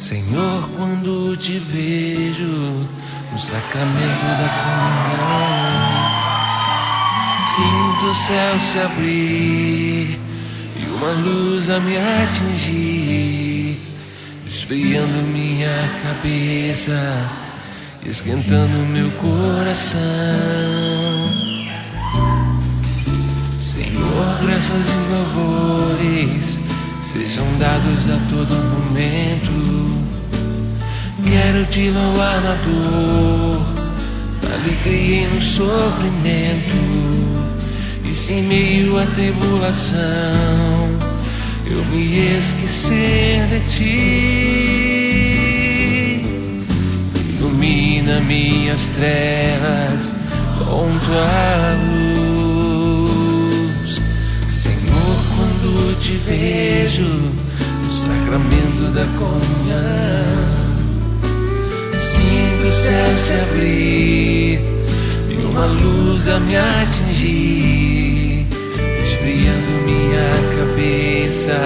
Senhor, quando te vejo no sacramento da comunhão, sinto o céu se abrir e uma luz a me atingir, esfriando minha cabeça, esquentando meu coração. Senhor, graças e louvores sejam dados a todo momento. Quero te louvar na dor, na alegria e no sofrimento. E se em meio à tribulação eu me esquecer de ti, ilumina minhas trevas com tua luz. Senhor, quando te vejo no sacramento da comunhão, sinto o céu se abrir e uma luz a me atingir, esfriando minha cabeça.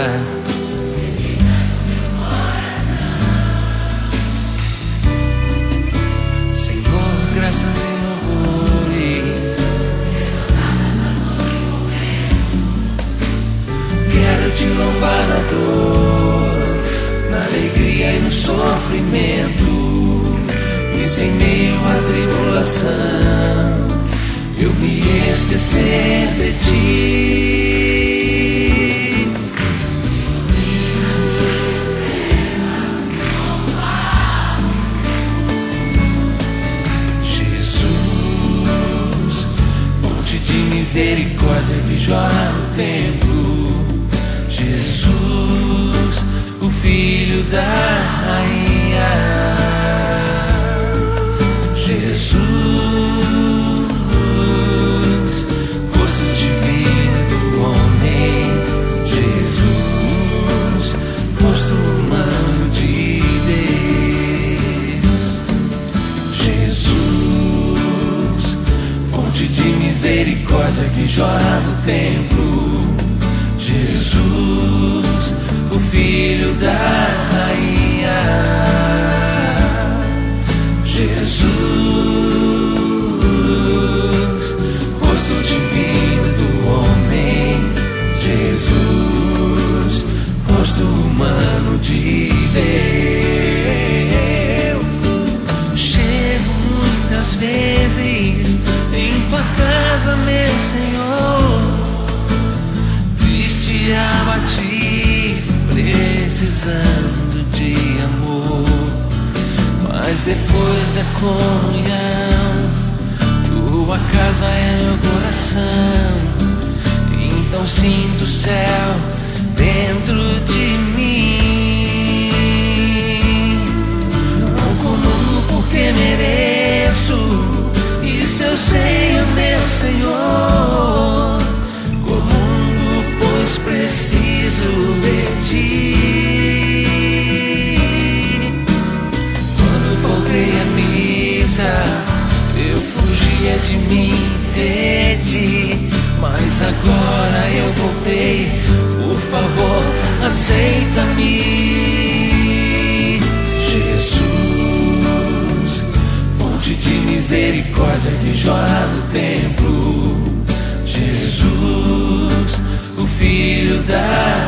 Senhor, graças e louvores, quero te louvar na dor, na alegria e no sofrimento. E se em meio à tribulação eu me esquecer de ti, Jesus, fonte de misericórdia que jorra no templo, Jesus, o Filho da Rainha, Jesus, rosto divino do homem, Jesus, rosto humano de Deus, Jesus, fonte de misericórdia que jorra no templo, Jesus, o Filho da Rainha, Jesus, rosto divino do homem, Jesus, rosto humano de Deus. Chego muitas vezes em tua casa, meu Senhor, triste e abatido, precisando de amor. Mas depois da comunhão, tua casa é meu coração. Então sinto o céu dentro de mim. Não comungo porque mereço, isso eu sei, meu Senhor. Comungo pois preciso de ti. A missa, eu fugia de mim, de ti, mas agora eu voltei. Por favor, aceita-me. Jesus, fonte de misericórdia que jorra no templo, Jesus, o Filho da